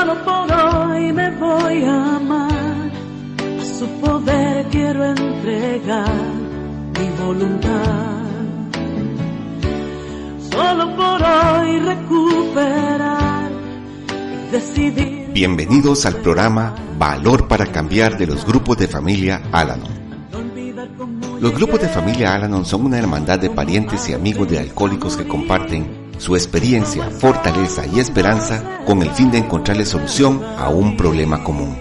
Solo por hoy me voy a amar, a su poder quiero entregar mi voluntad. Solo por hoy recuperar y decidir. Bienvenidos al programa Valor para Cambiar de los grupos de familia Al-Anon. Los grupos de familia Al-Anon son una hermandad de parientes y amigos de alcohólicos que comparten su experiencia, fortaleza y esperanza con el fin de encontrarle solución a un problema común.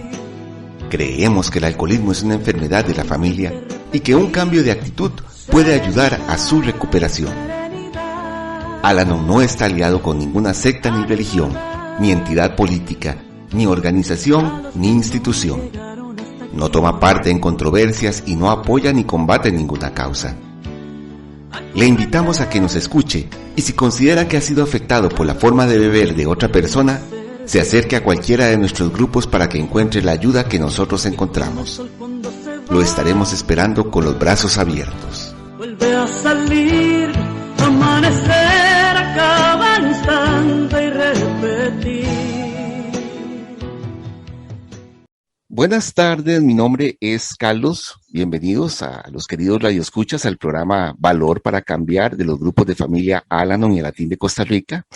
Creemos que el alcoholismo es una enfermedad de la familia y que un cambio de actitud puede ayudar a su recuperación. Al-Anon no está aliado con ninguna secta ni religión, ni entidad política, ni organización, ni institución. No toma parte en controversias y no apoya ni combate ninguna causa. Le invitamos a que nos escuche y si considera que ha sido afectado por la forma de beber de otra persona, se acerque a cualquiera de nuestros grupos para que encuentre la ayuda que nosotros encontramos. Lo estaremos esperando con los brazos abiertos. Vuelve a salir, amanecer a cada instante y repetir. Buenas tardes, mi nombre es Carlos. Bienvenidos a los queridos radioescuchas al programa Valor para Cambiar de los grupos de familia Al-Anon y Latín de Costa Rica.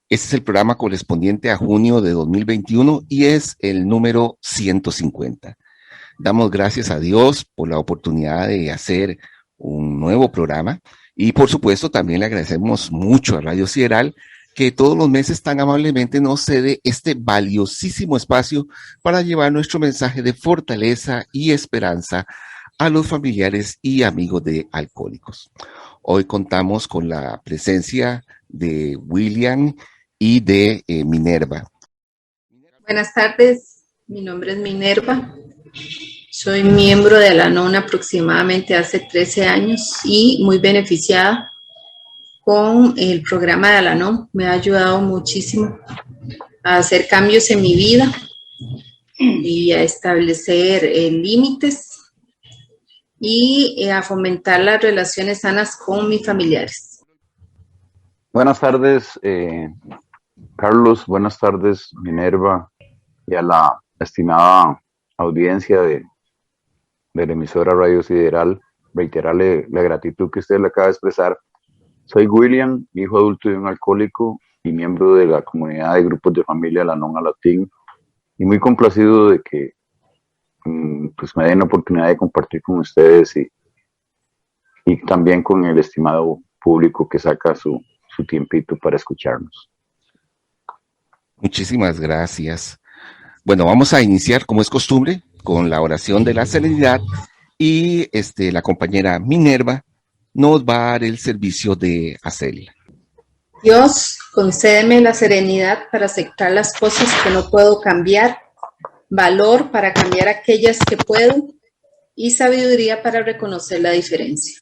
Este es el programa correspondiente a junio de 2021 y es el número 150. Damos gracias a Dios por la oportunidad de hacer un nuevo programa y por supuesto también le agradecemos mucho a Radio Sideral que todos los meses tan amablemente nos cede este valiosísimo espacio para llevar nuestro mensaje de fortaleza y esperanza a los familiares y amigos de alcohólicos. Hoy contamos con la presencia de William y de Minerva. Buenas tardes, mi nombre es Minerva. Soy miembro de Al-Anon aproximadamente hace 13 años y muy beneficiada con el programa de Al-Anon. Me ha ayudado muchísimo a hacer cambios en mi vida y a establecer límites y a fomentar las relaciones sanas con mis familiares. Buenas tardes, Carlos. Buenas tardes, Minerva, y a la estimada audiencia de la emisora Radio Sideral. Reiterarle la gratitud que usted le acaba de expresar. Soy William, hijo adulto de un alcohólico y miembro de la comunidad de grupos de familia Al-Anon Latín, y muy complacido de que pues me den la oportunidad de compartir con ustedes y también con el estimado público que saca su tiempito para escucharnos. Muchísimas gracias. Bueno, vamos a iniciar, como es costumbre, con la oración de la serenidad y la compañera Minerva nos va a dar el servicio de hacerla. Dios, concédeme la serenidad para aceptar las cosas que no puedo cambiar, valor para cambiar aquellas que puedo y sabiduría para reconocer la diferencia.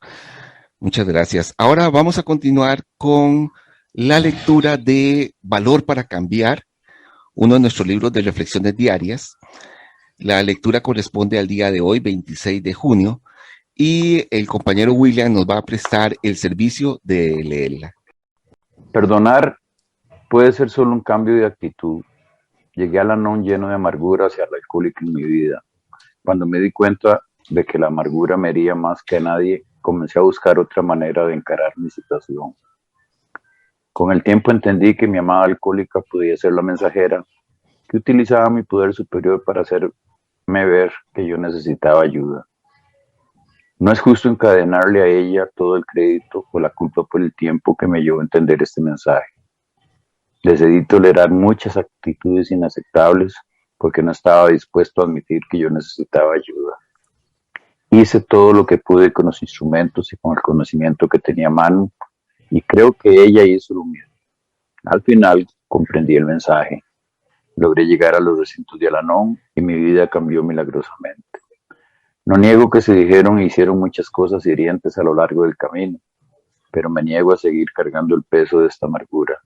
Muchas gracias. Ahora vamos a continuar con la lectura de Valor para Cambiar, uno de nuestros libros de reflexiones diarias. La lectura corresponde al día de hoy, 26 de junio, y el compañero William nos va a prestar el servicio de leerla. Perdonar puede ser solo un cambio de actitud. Llegué al Al-Anon lleno de amargura hacia el alcohólico en mi vida. Cuando me di cuenta de que la amargura me hería más que a nadie, comencé a buscar otra manera de encarar mi situación. Con el tiempo entendí que mi amada alcohólica podía ser la mensajera que utilizaba mi poder superior para hacerme ver que yo necesitaba ayuda. No es justo encadenarle a ella todo el crédito o la culpa por el tiempo que me llevó a entender este mensaje. Decidí tolerar muchas actitudes inaceptables porque no estaba dispuesto a admitir que yo necesitaba ayuda. Hice todo lo que pude con los instrumentos y con el conocimiento que tenía a mano, y creo que ella hizo lo mismo. Al final comprendí el mensaje. Logré llegar a los recintos de Al-Anon y mi vida cambió milagrosamente. No niego que se dijeron e hicieron muchas cosas hirientes a lo largo del camino, pero me niego a seguir cargando el peso de esta amargura.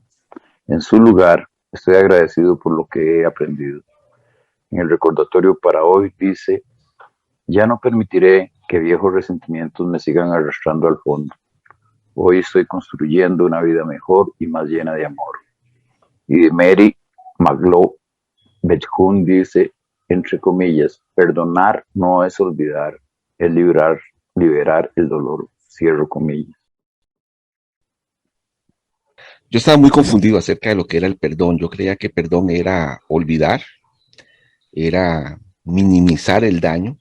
En su lugar, estoy agradecido por lo que he aprendido. En el recordatorio para hoy dice: ya no permitiré que viejos resentimientos me sigan arrastrando al fondo. Hoy estoy construyendo una vida mejor y más llena de amor. Y de Mary McLeod, Bechun dice, entre comillas, perdonar no es olvidar, es liberar el dolor, cierro comillas. Yo estaba muy confundido acerca de lo que era el perdón. Yo creía que perdón era olvidar, era minimizar el daño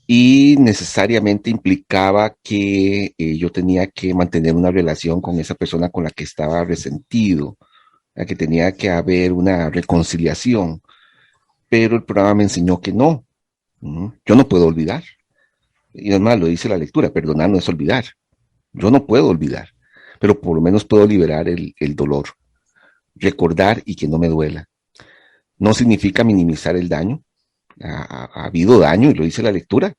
y necesariamente implicaba que yo tenía que mantener una relación con esa persona con la que estaba resentido, que tenía que haber una reconciliación, pero el programa me enseñó que no, yo no puedo olvidar. Y además lo dice la lectura, perdonar no es olvidar. Yo no puedo olvidar, pero por lo menos puedo liberar el dolor, recordar y que no me duela. No significa minimizar el daño. Ha habido daño y lo dice la lectura.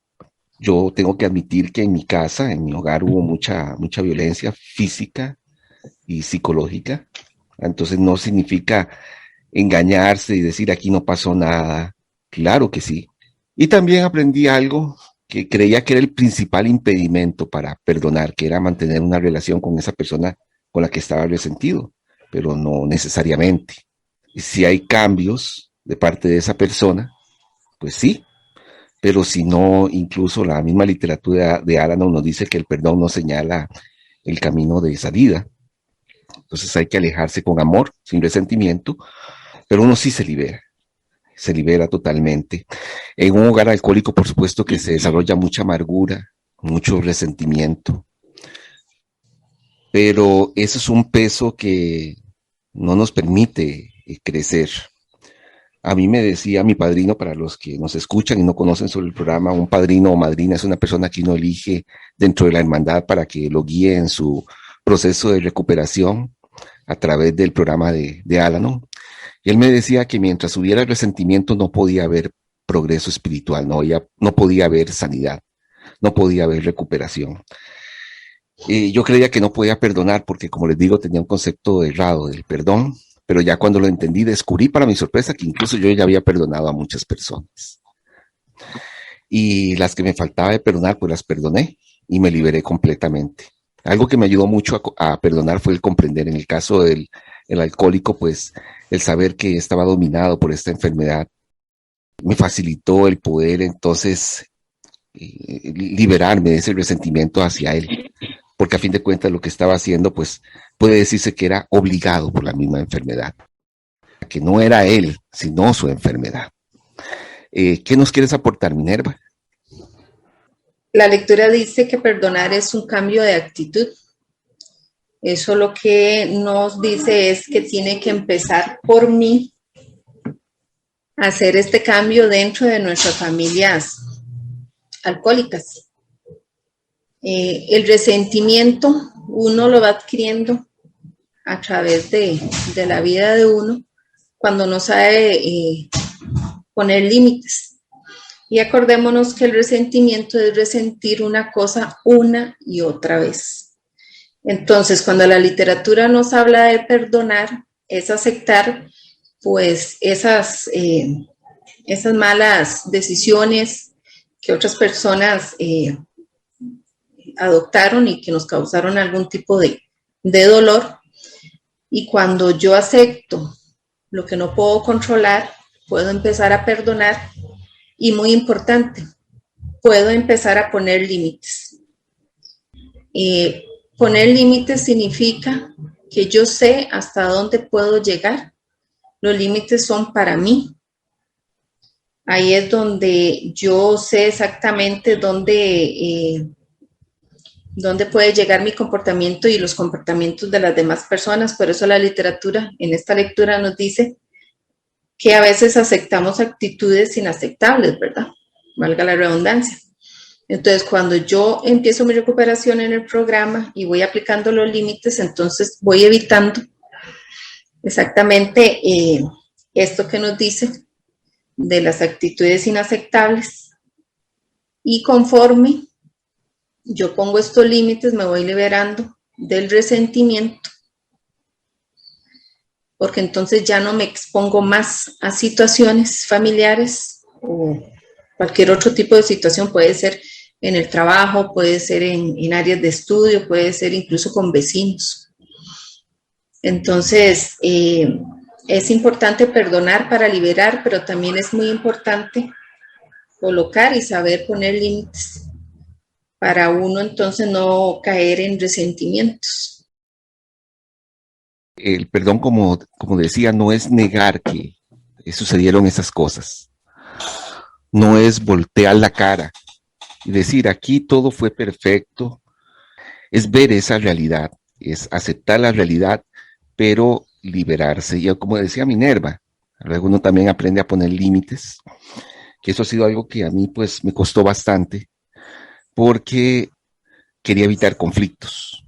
Yo tengo que admitir que en mi casa, en mi hogar, hubo mucha violencia física y psicológica. Entonces no significa engañarse y decir aquí no pasó nada. Claro que sí. Y también aprendí algo que creía que era el principal impedimento para perdonar, que era mantener una relación con esa persona con la que estaba resentido, pero no necesariamente. Y si hay cambios de parte de esa persona, pues sí, pero si no, incluso la misma literatura de Al-Anon nos dice que el perdón no señala el camino de salida. Entonces hay que alejarse con amor, sin resentimiento, pero uno sí se libera totalmente. En un hogar alcohólico, por supuesto que se desarrolla mucha amargura, mucho resentimiento, pero eso es un peso que no nos permite crecer. A mí me decía mi padrino, para los que nos escuchan y no conocen sobre el programa, un padrino o madrina es una persona que uno elige dentro de la hermandad para que lo guíe en su proceso de recuperación a través del programa de Al-Anon. Y él me decía que mientras hubiera resentimiento no podía haber progreso espiritual, no podía haber sanidad, no podía haber recuperación. Yo creía que no podía perdonar porque, como les digo, tenía un concepto errado del perdón, pero ya cuando lo entendí, descubrí para mi sorpresa que incluso yo ya había perdonado a muchas personas. Y las que me faltaba de perdonar, pues las perdoné y me liberé completamente. Algo que me ayudó mucho a perdonar fue el comprender, en el caso del alcohólico, pues el saber que estaba dominado por esta enfermedad me facilitó el poder entonces liberarme de ese resentimiento hacia él, porque a fin de cuentas lo que estaba haciendo, pues puede decirse que era obligado por la misma enfermedad, que no era él, sino su enfermedad. ¿Qué nos quieres aportar, Minerva? La lectura dice que perdonar es un cambio de actitud. Eso lo que nos dice es que tiene que empezar por mí a hacer este cambio dentro de nuestras familias alcohólicas. El resentimiento uno lo va adquiriendo a través de la vida de uno cuando no sabe poner límites. Y acordémonos que el resentimiento es resentir una cosa una y otra vez. Entonces, cuando la literatura nos habla de perdonar, es aceptar pues esas malas decisiones que otras personas adoptaron y que nos causaron algún tipo de dolor. Y cuando yo acepto lo que no puedo controlar, puedo empezar a perdonar. Y muy importante, puedo empezar a poner límites. Poner límites significa que yo sé hasta dónde puedo llegar. Los límites son para mí. Ahí es donde yo sé exactamente dónde puede llegar mi comportamiento y los comportamientos de las demás personas. Por eso la literatura en esta lectura nos dice que a veces aceptamos actitudes inaceptables, ¿verdad? Valga la redundancia. Entonces, cuando yo empiezo mi recuperación en el programa y voy aplicando los límites, entonces voy evitando exactamente esto que nos dice de las actitudes inaceptables. Y conforme yo pongo estos límites, me voy liberando del resentimiento, porque entonces ya no me expongo más a situaciones familiares o cualquier otro tipo de situación. Puede ser en el trabajo, puede ser en áreas de estudio, puede ser incluso con vecinos. Entonces, Es importante perdonar para liberar, pero también es muy importante colocar y saber poner límites para uno entonces no caer en resentimientos. El perdón, como decía, no es negar que sucedieron esas cosas. No es voltear la cara y decir aquí todo fue perfecto. Es ver esa realidad, es aceptar la realidad, pero liberarse. Y como decía Minerva, luego uno también aprende a poner límites, que eso ha sido algo que a mí pues me costó bastante, porque quería evitar conflictos,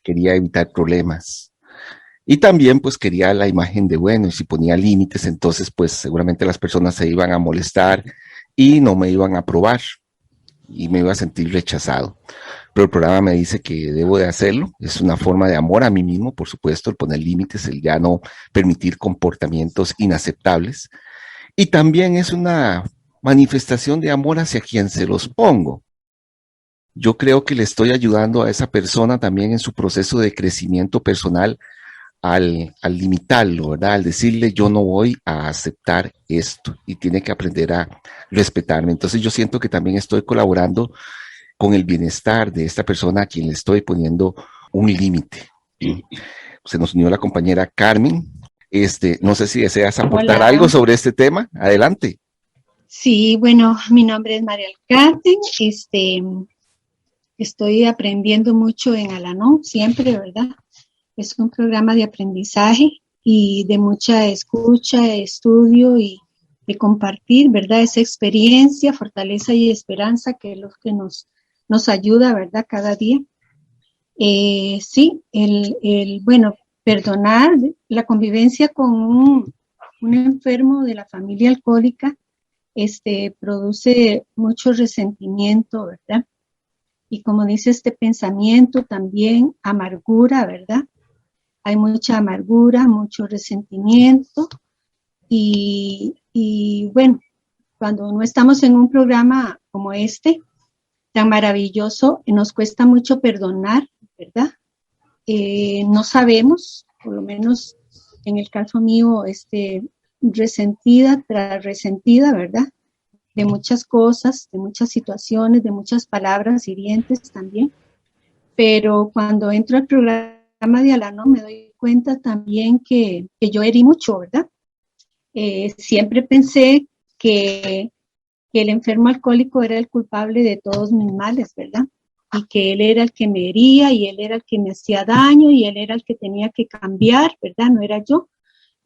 quería evitar problemas. Y también pues quería la imagen de, bueno, y si ponía límites, entonces pues seguramente las personas se iban a molestar y no me iban a aprobar y me iba a sentir rechazado. Pero el programa me dice que debo de hacerlo. Es una forma de amor a mí mismo, por supuesto, el poner límites, el ya no permitir comportamientos inaceptables. Y también es una manifestación de amor hacia quien se los pongo. Yo creo que le estoy ayudando a esa persona también en su proceso de crecimiento personal al limitarlo, ¿verdad? Al decirle yo no voy a aceptar esto y tiene que aprender a respetarme. Entonces yo siento que también estoy colaborando con el bienestar de esta persona a quien le estoy poniendo un límite. Se nos unió la compañera Carmen. No sé si deseas aportar Hola. algo sobre este tema. Adelante. Sí, bueno, mi nombre es María Alcántara. Estoy aprendiendo mucho en Al-Anon, siempre, ¿verdad? Es un programa de aprendizaje y de mucha escucha, estudio y de compartir, ¿verdad? Esa experiencia, fortaleza y esperanza que es lo que nos ayuda, ¿verdad? Cada día. Sí, bueno, perdonar la convivencia con un enfermo de la familia alcohólica, produce mucho resentimiento, ¿verdad? Y como dice este pensamiento, también amargura, ¿verdad? Hay mucha amargura, mucho resentimiento y bueno, cuando no estamos en un programa como este, tan maravilloso, nos cuesta mucho perdonar, ¿verdad? No sabemos, por lo menos en el caso mío, resentida tras resentida, ¿verdad? De muchas cosas, de muchas situaciones, de muchas palabras hirientes también. Pero cuando entro al programa de Al-Anon me doy cuenta también que yo herí mucho, ¿verdad? Siempre pensé que el enfermo alcohólico era el culpable de todos mis males, ¿verdad? Y que él era el que me hería y él era el que me hacía daño y él era el que tenía que cambiar, ¿verdad? No era yo.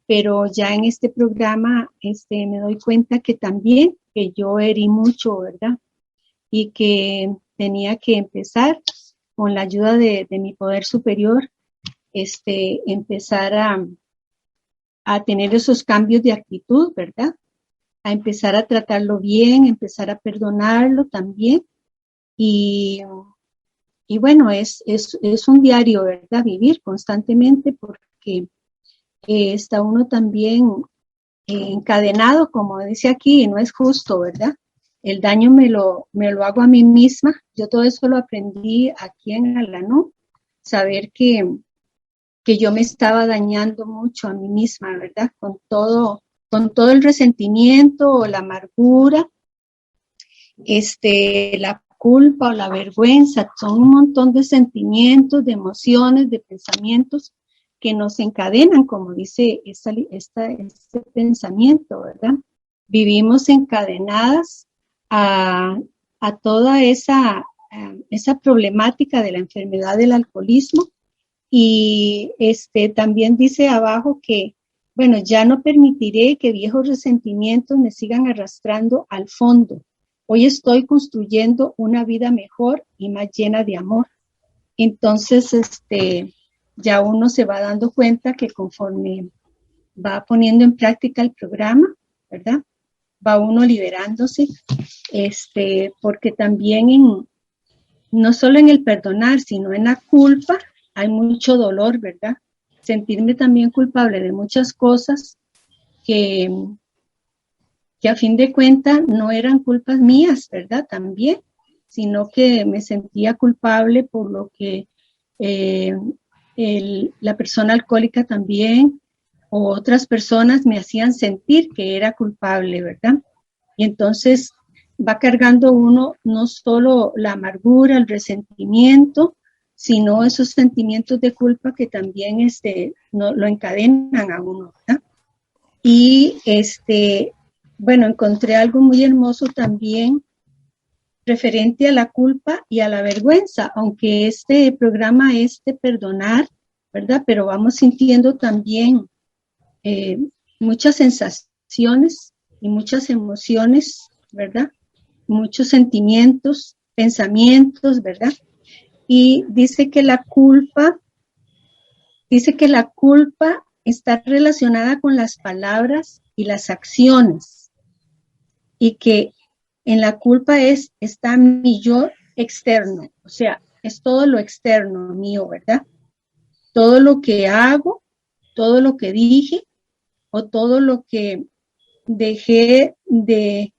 Pero ya en este programa me doy cuenta que también que yo herí mucho, ¿verdad? Y que tenía que empezar con la ayuda de mi poder superior, empezar a tener esos cambios de actitud, ¿verdad? A empezar a tratarlo bien, empezar a perdonarlo también. Y bueno, es un diario, ¿verdad? Vivir constantemente porque está uno también encadenado, como dice aquí, y no es justo, ¿verdad? El daño me lo hago a mí misma. Yo todo eso lo aprendí aquí en Al-Anon, saber que yo me estaba dañando mucho a mí misma, ¿verdad? Con todo el resentimiento o la amargura, la culpa o la vergüenza, son un montón de sentimientos, de emociones, de pensamientos que nos encadenan, como dice este pensamiento, ¿verdad? Vivimos encadenadas a toda esa problemática de la enfermedad del alcoholismo y también dice abajo que, bueno, ya no permitiré que viejos resentimientos me sigan arrastrando al fondo. Hoy estoy construyendo una vida mejor y más llena de amor. Entonces, ya uno se va dando cuenta que conforme va poniendo en práctica el programa, ¿verdad? Va uno liberándose, porque también no solo en el perdonar, sino en la culpa, hay mucho dolor, ¿verdad? Sentirme también culpable de muchas cosas que a fin de cuentas no eran culpas mías, ¿verdad? También, sino que me sentía culpable por lo que la persona alcohólica también o otras personas me hacían sentir que era culpable, ¿verdad? Y entonces va cargando uno no solo la amargura, el resentimiento, sino esos sentimientos de culpa que también no, lo encadenan a uno, ¿verdad? Y bueno, encontré algo muy hermoso también referente a la culpa y a la vergüenza, aunque este programa es de perdonar, ¿verdad? Pero vamos sintiendo también muchas sensaciones y muchas emociones, ¿verdad? Muchos sentimientos, pensamientos, ¿verdad? Y dice que la culpa está relacionada con las palabras y las acciones, y que en la culpa está mi yo externo, o sea, es todo lo externo mío, ¿verdad? Todo lo que hago, todo lo que dije, o todo lo que dejé de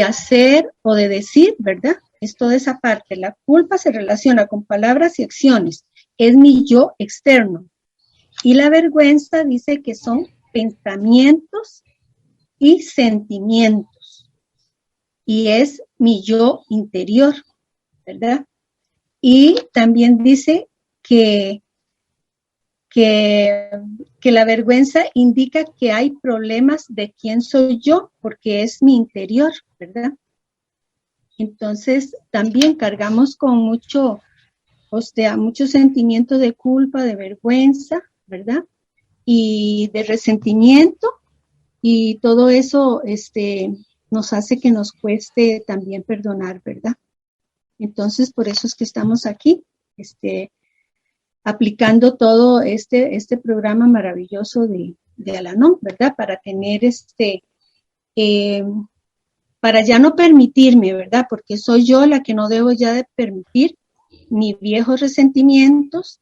hacer o de decir, ¿verdad? Es toda esa parte. La culpa se relaciona con palabras y acciones. Es mi yo externo. Y la vergüenza dice que son pensamientos y sentimientos. Y es mi yo interior, ¿verdad? Y también dice que la vergüenza indica que hay problemas de quién soy yo, porque es mi interior, ¿verdad? Entonces, también cargamos con mucho sentimiento de culpa, de vergüenza, ¿verdad? Y de resentimiento, y todo eso nos hace que nos cueste también perdonar, ¿verdad? Entonces, por eso es que estamos aquí, aplicando todo este programa maravilloso de Al-Anon, ¿verdad? Para tener para ya no permitirme, ¿verdad? Porque soy yo la que no debo ya de permitir mis viejos resentimientos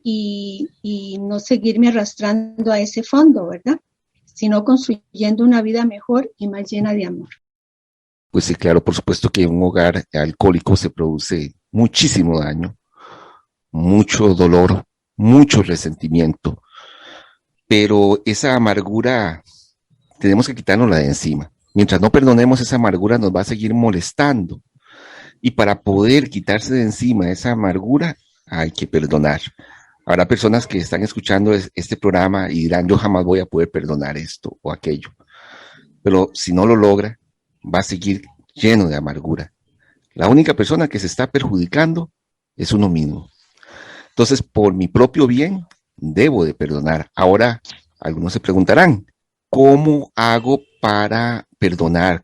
y no seguirme arrastrando a ese fondo, ¿verdad? Sino construyendo una vida mejor y más llena de amor. Pues sí, claro, por supuesto que en un hogar alcohólico se produce muchísimo daño, mucho dolor, mucho resentimiento, pero esa amargura tenemos que quitárnosla de encima. Mientras no perdonemos, esa amargura nos va a seguir molestando, y para poder quitarse de encima esa amargura hay que perdonar. Habrá personas que están escuchando este programa y dirán, yo jamás voy a poder perdonar esto o aquello, pero si no lo logra, va a seguir lleno de amargura. La única persona que se está perjudicando es uno mismo. Entonces, por mi propio bien, debo de perdonar. Ahora, algunos se preguntarán, ¿cómo hago para perdonar?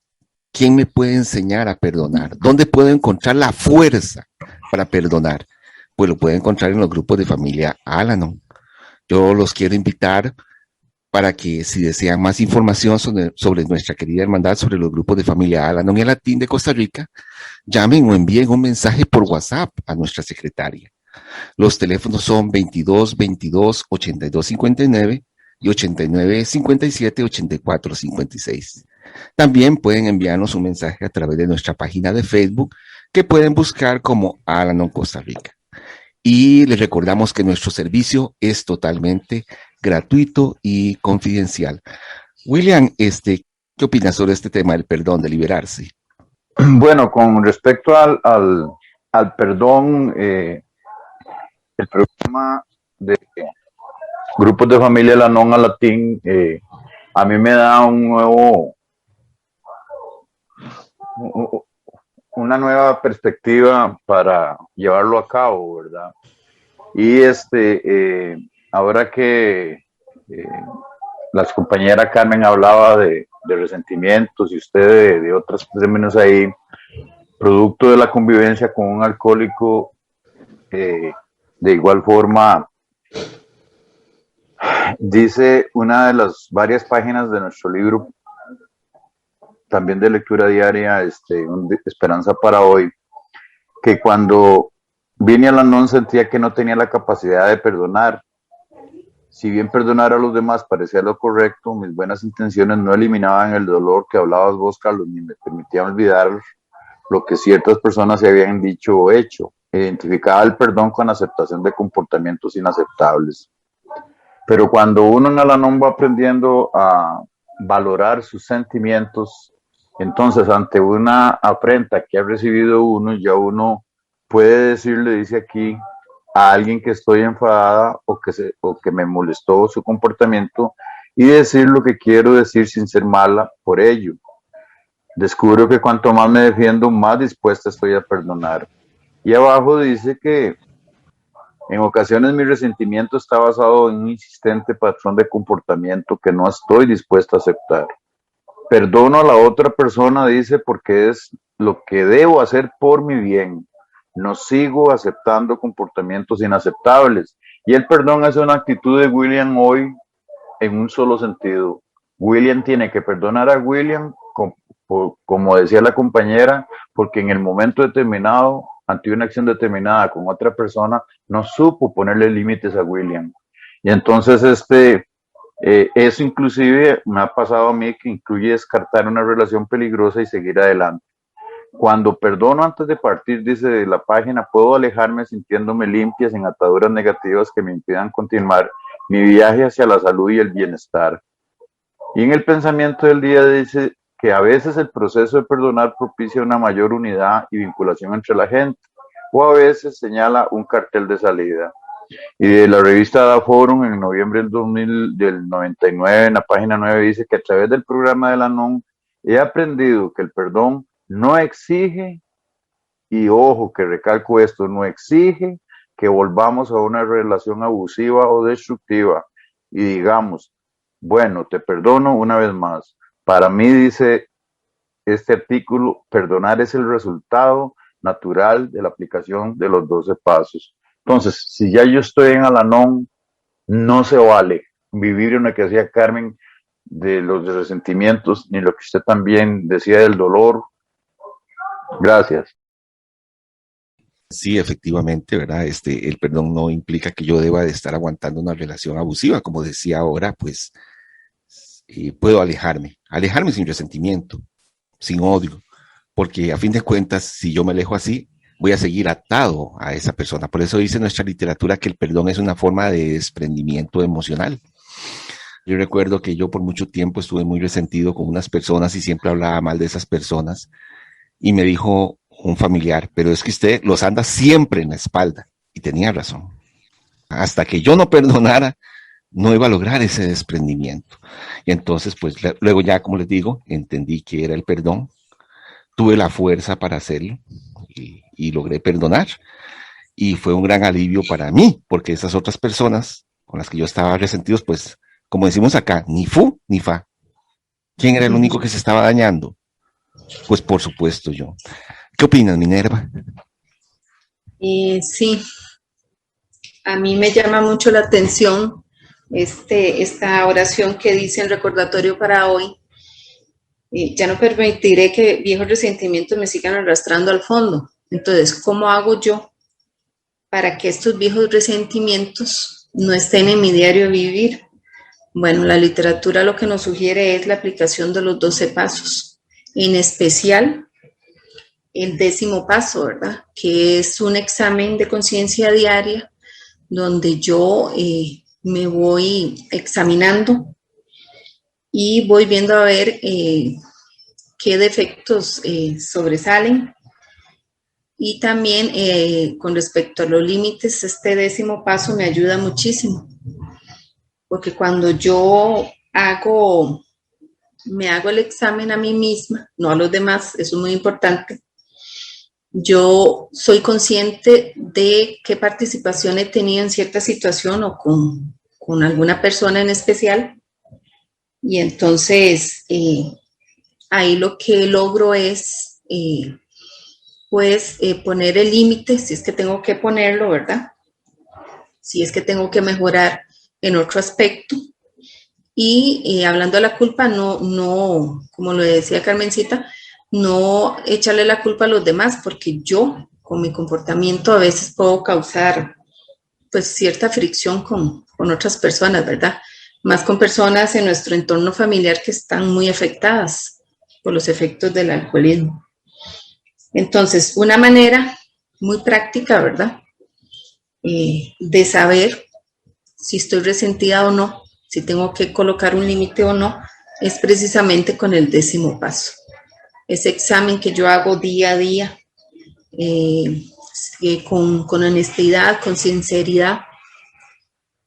¿Quién me puede enseñar a perdonar? ¿Dónde puedo encontrar la fuerza para perdonar? Pues lo puedo encontrar en los grupos de familia Al-Anon. Yo los quiero invitar para que, si desean más información sobre nuestra querida hermandad, sobre los grupos de familia Al-Anon y Alatín de Costa Rica, llamen o envíen un mensaje por WhatsApp a nuestra secretaria. Los teléfonos son 22 22 82 59 y 89 57 84 56. También pueden enviarnos un mensaje a través de nuestra página de Facebook, que pueden buscar como Al-Anon Costa Rica. Y les recordamos que nuestro servicio es totalmente gratuito y confidencial. William, ¿qué opinas sobre este tema del perdón, de liberarse? Bueno, con respecto al perdón, el programa de grupos de familia Al-Anon Alatín a mí me da una nueva perspectiva para llevarlo a cabo, ¿verdad? Y ahora que la compañera Carmen hablaba de resentimientos y usted de otros términos ahí, producto de la convivencia con un alcohólico, de igual forma, dice una de las varias páginas de nuestro libro, también de lectura diaria, Esperanza para Hoy, que cuando vine a Al-Anon sentía que no tenía la capacidad de perdonar. Si bien perdonar a los demás parecía lo correcto, mis buenas intenciones no eliminaban el dolor que hablabas vos, Carlos, ni me permitían olvidar lo que ciertas personas se habían dicho o hecho. Identificaba el perdón con aceptación de comportamientos inaceptables. Pero cuando uno en Al-Anon va aprendiendo a valorar sus sentimientos, entonces ante una afrenta que ha recibido uno, ya uno puede decirle, dice aquí, a alguien que estoy enfadada o que me molestó su comportamiento y decir lo que quiero decir sin ser mala por ello. Descubro que cuanto más me defiendo, más dispuesta estoy a perdonar. Y abajo dice que en ocasiones mi resentimiento está basado en un insistente patrón de comportamiento que no estoy dispuesta a aceptar. Perdono a la otra persona, dice, porque es lo que debo hacer por mi bien. No sigo aceptando comportamientos inaceptables. Y el perdón es una actitud de William hoy en un solo sentido. William tiene que perdonar a William, como decía la compañera, porque en el momento determinado, ante una acción determinada con otra persona, no supo ponerle límites a William. Y entonces eso inclusive me ha pasado a mí, que incluye descartar una relación peligrosa y seguir adelante. Cuando perdono antes de partir, dice la página, puedo alejarme sintiéndome limpia, sin ataduras negativas que me impidan continuar mi viaje hacia la salud y el bienestar. Y en el pensamiento del día dice que a veces el proceso de perdonar propicia una mayor unidad y vinculación entre la gente, o a veces señala un cartel de salida. Y de la revista Da Forum, en noviembre del 99, en la página 9, dice que a través del programa de Al-Anon he aprendido que el perdón no exige, y ojo que recalco esto, no exige que volvamos a una relación abusiva o destructiva y digamos, bueno, te perdono una vez más. Para mí, dice este artículo, perdonar es el resultado natural de la aplicación de los 12 pasos. Entonces, si ya yo estoy en Al-Anon, no se vale vivir en lo que decía Carmen de los resentimientos, ni lo que usted también decía del dolor. Gracias. Sí, efectivamente, ¿verdad? El perdón no implica que yo deba de estar aguantando una relación abusiva, como decía ahora, pues puedo alejarme sin resentimiento, sin odio, porque a fin de cuentas, si yo me alejo así, voy a seguir atado a esa persona. Por eso dice nuestra literatura que el perdón es una forma de desprendimiento emocional. Yo recuerdo que yo por mucho tiempo estuve muy resentido con unas personas y siempre hablaba mal de esas personas, y me dijo un familiar, pero es que usted los anda siempre en la espalda, y tenía razón. Hasta que yo no perdonara, no iba a lograr ese desprendimiento. Y entonces, pues luego ya, como les digo, entendí que era el perdón, tuve la fuerza para hacerlo y logré perdonar. Y fue un gran alivio para mí, porque esas otras personas con las que yo estaba resentido, pues, como decimos acá, ni fu ni fa. ¿Quién era el único que se estaba dañando? Pues por supuesto yo. ¿Qué opinas, Minerva? Sí, a mí me llama mucho la atención esta oración que dice en recordatorio para hoy. Ya no permitiré que viejos resentimientos me sigan arrastrando al fondo. Entonces, ¿cómo hago yo para que estos viejos resentimientos no estén en mi diario vivir? Bueno, la literatura lo que nos sugiere es la aplicación de los 12 pasos, en especial el 10º paso, ¿verdad? Que es un examen de conciencia diaria donde yo me voy examinando y voy viendo a ver qué defectos sobresalen. Y también con respecto a los límites, este 10º paso me ayuda muchísimo, porque cuando yo me hago el examen a mí misma, no a los demás, eso es muy importante, yo soy consciente de qué participación he tenido en cierta situación o con alguna persona en especial, y entonces ahí lo que logro es poner el límite, si es que tengo que ponerlo, ¿verdad? Si es que tengo que mejorar en otro aspecto. Y hablando de la culpa, no, como lo decía Carmencita, no echarle la culpa a los demás, porque yo, con mi comportamiento, a veces puedo causar pues cierta fricción con otras personas, ¿verdad? Más con personas en nuestro entorno familiar que están muy afectadas por los efectos del alcoholismo. Entonces, una manera muy práctica, ¿verdad? De saber si estoy resentida o no, si tengo que colocar un límite o no, es precisamente con el 10º paso. Ese examen que yo hago día a día, con honestidad, con sinceridad,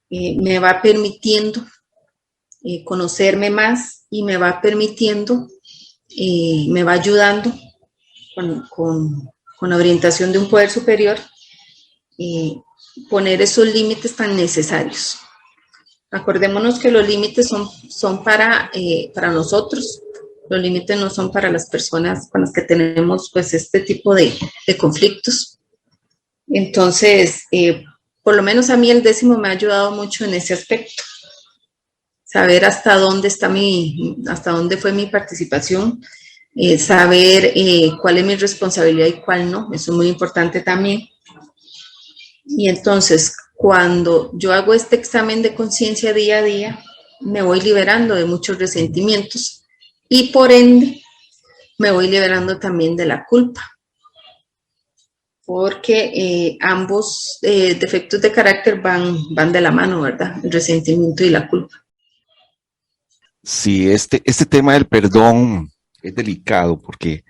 me va permitiendo conocerme más y me va permitiendo, me va ayudando con la orientación de un poder superior, poner esos límites tan necesarios. Acordémonos que los límites son para nosotros, los límites no son para las personas con las que tenemos pues este tipo de conflictos. Entonces, por lo menos a mí el 10º me ha ayudado mucho en ese aspecto. Saber hasta dónde fue mi participación, saber cuál es mi responsabilidad y cuál no, eso es muy importante también. Y entonces, cuando yo hago este examen de conciencia día a día, me voy liberando de muchos resentimientos y por ende me voy liberando también de la culpa. Porque ambos defectos de carácter van de la mano, ¿verdad? El resentimiento y la culpa. Sí, este tema del perdón es delicado porque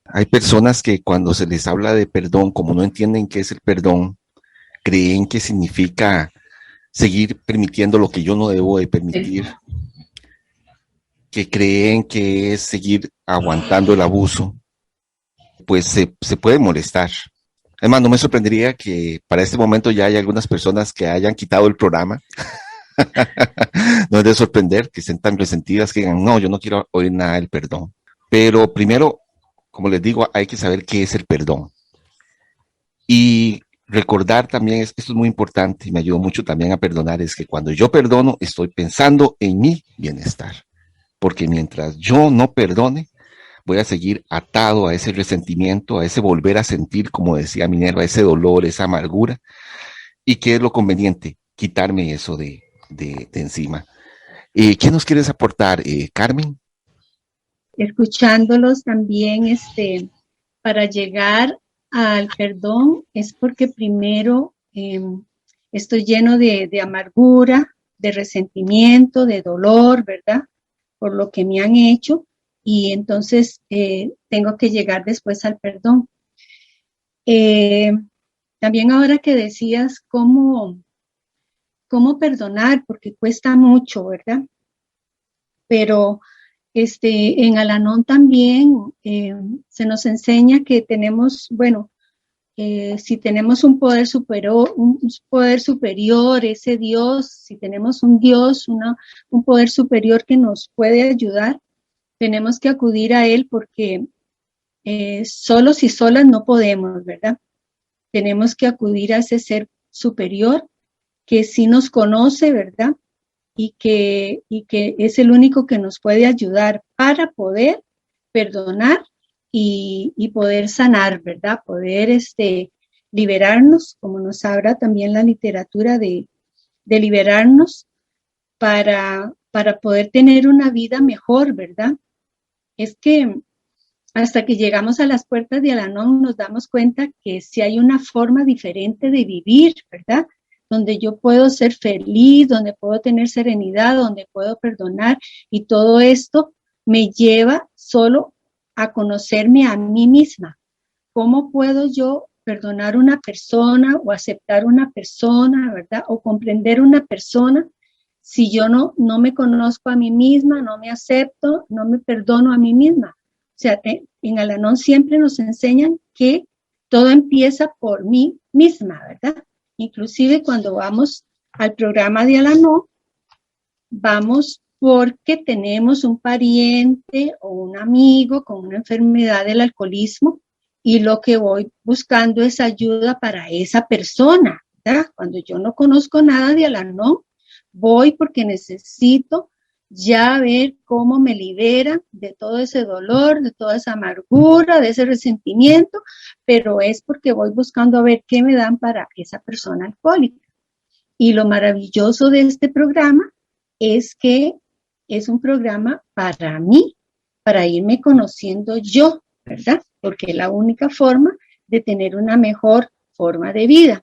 hay personas que cuando se les habla de perdón, como no entienden qué es el perdón, creen que significa seguir permitiendo lo que yo no debo de permitir, que creen que es seguir aguantando el abuso, pues se puede molestar. Además, no me sorprendería que para este momento ya hay algunas personas que hayan quitado el programa. No es de sorprender que estén tan resentidas que digan, no, yo no quiero oír nada del perdón. Pero primero, como les digo, hay que saber qué es el perdón. Y recordar también, esto es muy importante y me ayudó mucho también a perdonar, es que cuando yo perdono, estoy pensando en mi bienestar. Porque mientras yo no perdone, voy a seguir atado a ese resentimiento, a ese volver a sentir, como decía Minerva, ese dolor, esa amargura. ¿Y qué es lo conveniente? Quitarme eso de encima. ¿Qué nos quieres aportar, Carmen? Escuchándolos también, para llegar al perdón es porque primero estoy lleno de amargura, de resentimiento, de dolor, ¿verdad? Por lo que me han hecho y entonces tengo que llegar después al perdón. También ahora que decías cómo perdonar, porque cuesta mucho, ¿verdad? Pero en Al-Anon también se nos enseña que tenemos, bueno, si tenemos un poder superior, ese Dios, si tenemos un Dios, un poder superior que nos puede ayudar, tenemos que acudir a Él porque solos y solas no podemos, ¿verdad? Tenemos que acudir a ese ser superior que sí nos conoce, ¿verdad? Y que es el único que nos puede ayudar para poder perdonar y poder sanar, ¿verdad? Poder liberarnos, como nos habla también la literatura de liberarnos para poder tener una vida mejor, ¿verdad? Es que hasta que llegamos a las puertas de Al-Anon nos damos cuenta que sí hay una forma diferente de vivir, ¿verdad? Donde yo puedo ser feliz, donde puedo tener serenidad, donde puedo perdonar y todo esto me lleva solo a conocerme a mí misma. ¿Cómo puedo yo perdonar a una persona o aceptar a una persona, ¿verdad? O comprender a una persona si yo no me conozco a mí misma, no me acepto, no me perdono a mí misma? O sea, en Al-Anon siempre nos enseñan que todo empieza por mí misma, ¿verdad? Inclusive cuando vamos al programa de Al-Anon, vamos porque tenemos un pariente o un amigo con una enfermedad del alcoholismo y lo que voy buscando es ayuda para esa persona, ¿verdad? Cuando yo no conozco nada de Al-Anon, voy porque necesito ya ver cómo me libera de todo ese dolor, de toda esa amargura, de ese resentimiento, pero es porque voy buscando a ver qué me dan para esa persona alcohólica. Y lo maravilloso de este programa es que es un programa para mí, para irme conociendo yo, ¿verdad? Porque es la única forma de tener una mejor forma de vida.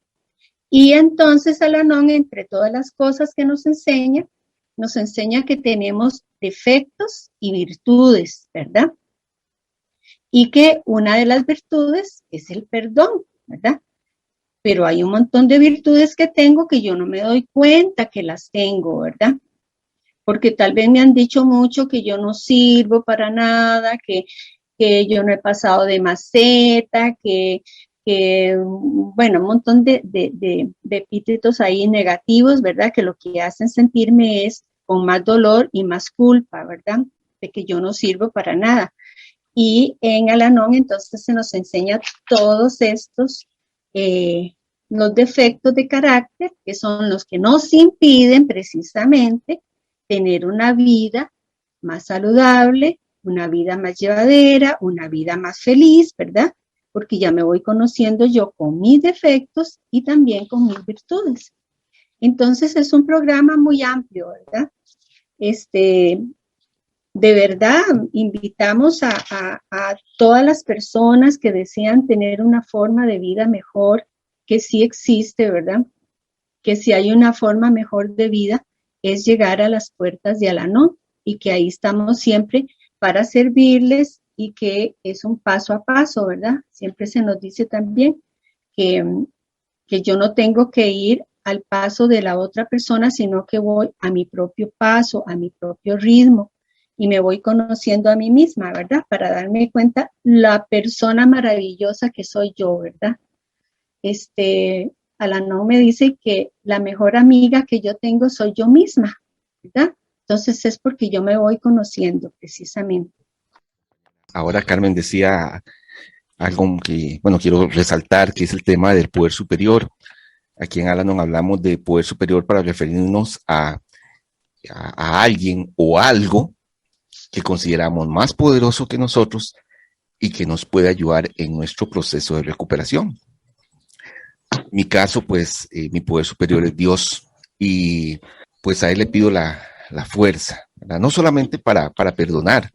Y entonces Al-Anon, entre todas las cosas que nos enseña que tenemos defectos y virtudes, ¿verdad? Y que una de las virtudes es el perdón, ¿verdad? Pero hay un montón de virtudes que tengo que yo no me doy cuenta que las tengo, ¿verdad? Porque tal vez me han dicho mucho que yo no sirvo para nada, que yo no he pasado de maceta, bueno, un montón de epítetos ahí negativos, ¿verdad? Que lo que hacen sentirme es con más dolor y más culpa, ¿verdad? De que yo no sirvo para nada. Y en Al-Anon entonces se nos enseña todos estos, los defectos de carácter, que son los que nos impiden precisamente tener una vida más saludable, una vida más llevadera, una vida más feliz, ¿verdad? Porque ya me voy conociendo yo con mis defectos y también con mis virtudes. Entonces es un programa muy amplio, ¿verdad? De verdad, invitamos a todas las personas que desean tener una forma de vida mejor, que sí existe, ¿verdad? Que si hay una forma mejor de vida, es llegar a las puertas de Al-Anon, y que ahí estamos siempre para servirles, y que es un paso a paso, ¿verdad? Siempre se nos dice también que yo no tengo que ir al paso de la otra persona, sino que voy a mi propio paso, a mi propio ritmo, y me voy conociendo a mí misma, ¿verdad? Para darme cuenta la persona maravillosa que soy yo, ¿verdad? Al-Anon me dice que la mejor amiga que yo tengo soy yo misma, ¿verdad? Entonces es porque yo me voy conociendo precisamente. Ahora Carmen decía algo que, bueno, quiero resaltar, que es el tema del poder superior. Aquí en Al-Anon hablamos de poder superior para referirnos a alguien o algo que consideramos más poderoso que nosotros y que nos puede ayudar en nuestro proceso de recuperación. En mi caso, pues, mi poder superior es Dios, y pues a Él le pido la fuerza, ¿verdad? No solamente para perdonar,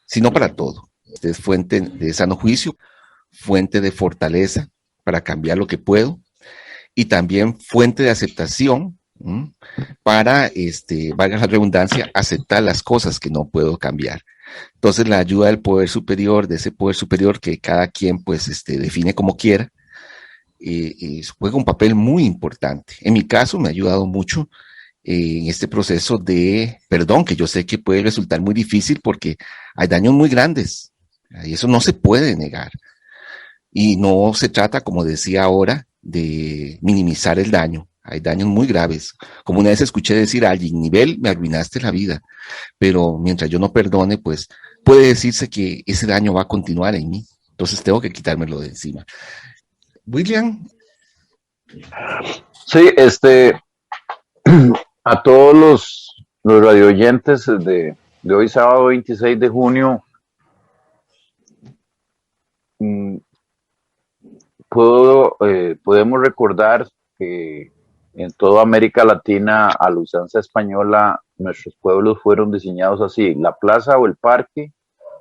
sino para todo. Es fuente de sano juicio, fuente de fortaleza para cambiar lo que puedo, y también fuente de aceptación, para, valga la redundancia, aceptar las cosas que no puedo cambiar. Entonces la ayuda del poder superior, de ese poder superior que cada quien pues define como quiera, juega un papel muy importante. En mi caso me ha ayudado mucho en este proceso de perdón, que yo sé que puede resultar muy difícil porque hay daños muy grandes, y eso no se puede negar. Y no se trata, como decía ahora, de minimizar el daño. Hay daños muy graves. Como una vez escuché decir a alguien, nivel, me arruinaste la vida. Pero mientras yo no perdone, pues puede decirse que ese daño va a continuar en mí. Entonces tengo que quitármelo de encima. William. Sí, a todos los radio oyentes de hoy, sábado 26 de junio, podemos recordar que en toda América Latina, a la usanza española, nuestros pueblos fueron diseñados así: la plaza o el parque,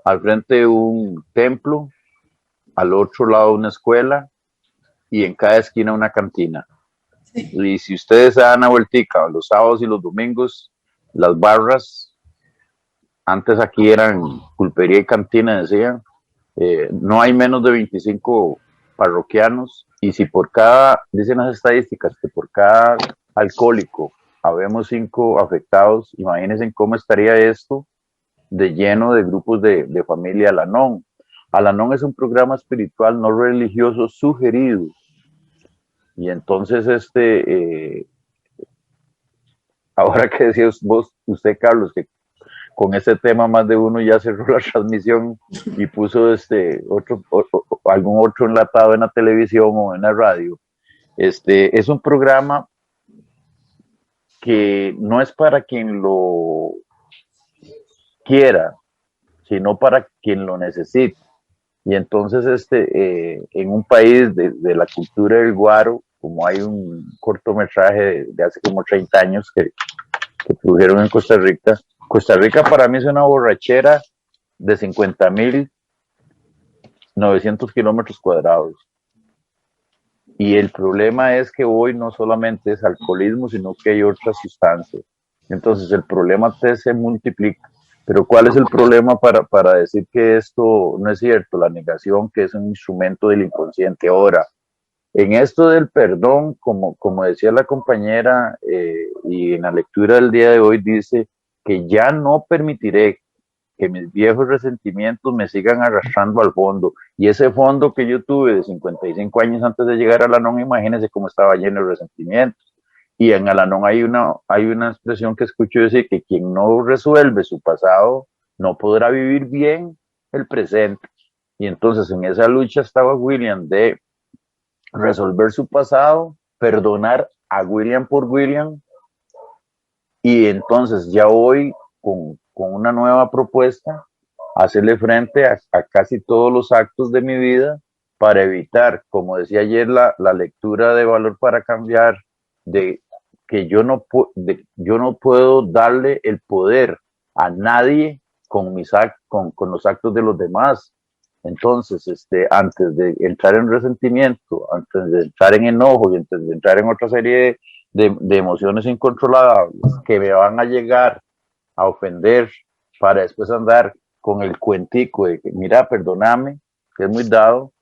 al frente un templo, al otro lado una escuela, y en cada esquina una cantina. Sí. Y si ustedes se dan una vueltica los sábados y los domingos, las barras, antes aquí eran pulpería y cantina, decían, no hay menos de 25 parroquianos, y si por cada, dicen las estadísticas, que por cada alcohólico habemos 5 afectados, imagínense cómo estaría esto de lleno de grupos de familia Al-Anon. Al-Anon es un programa espiritual no religioso sugerido, y entonces ahora que decías usted, Carlos, que con este tema más de uno ya cerró la transmisión y puso algún otro enlatado en la televisión o en la radio. Es un programa que no es para quien lo quiera, sino para quien lo necesite. Y entonces en un país de la cultura del guaro, como hay un cortometraje de hace como 30 años que produjeron en Costa Rica. Costa Rica para mí es una borrachera de 50,900 kilómetros cuadrados. Y el problema es que hoy no solamente es alcoholismo, sino que hay otras sustancias. Entonces el problema se multiplica. Pero ¿cuál es el problema para decir que esto no es cierto? La negación, que es un instrumento del inconsciente. Ahora, en esto del perdón, como decía la compañera, y en la lectura del día de hoy dice que ya no permitiré que mis viejos resentimientos me sigan arrastrando al fondo. Y ese fondo que yo tuve de 55 años antes de llegar a Alanón, imagínense cómo estaba lleno de resentimientos. Y en Alanón hay una expresión que escucho decir que quien no resuelve su pasado no podrá vivir bien el presente. Y entonces en esa lucha estaba William de resolver su pasado, perdonar a William por William, y entonces ya hoy con una nueva propuesta, hacerle frente a casi todos los actos de mi vida para evitar, como decía ayer la lectura de Valor para Cambiar, de que yo no puedo darle el poder a nadie con los actos de los demás. Entonces, antes de entrar en resentimiento, antes de entrar en enojo y antes de entrar en otra serie de emociones incontrolables que me van a llegar a ofender, para después andar con el cuentico de que, mira, perdóname, que es muy dado.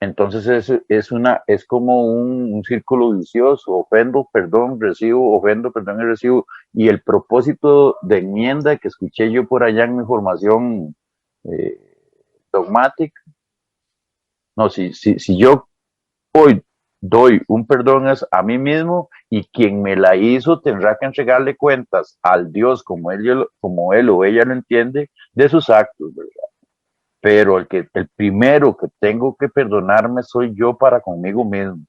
Entonces es como un círculo vicioso: ofendo, perdón, recibo, ofendo, perdón y recibo. Y el propósito de enmienda que escuché yo por allá en mi formación dogmática, no, si yo hoy doy un perdón es a mí mismo, y quien me la hizo tendrá que entregarle cuentas al Dios, como él o ella lo entiende, de sus actos, ¿verdad? Pero el primero que tengo que perdonarme soy yo para conmigo mismo.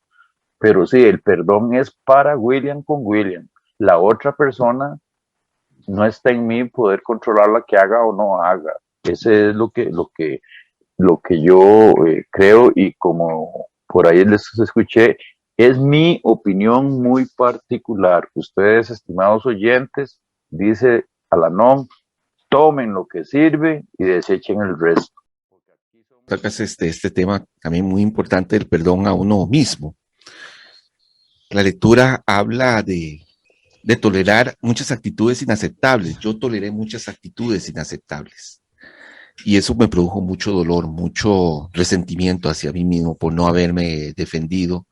Pero sí, el perdón es para William con William. La otra persona no está en mí poder controlar la que haga o no haga. Ese es lo que yo creo, y como por ahí les escuché, es mi opinión muy particular. Ustedes, estimados oyentes, dice Alanón, tomen lo que sirve y desechen el resto. Tocas este tema también muy importante, del perdón a uno mismo. La lectura habla de tolerar muchas actitudes inaceptables. Yo toleré muchas actitudes inaceptables. Y eso me produjo mucho dolor, mucho resentimiento hacia mí mismo por no haberme defendido,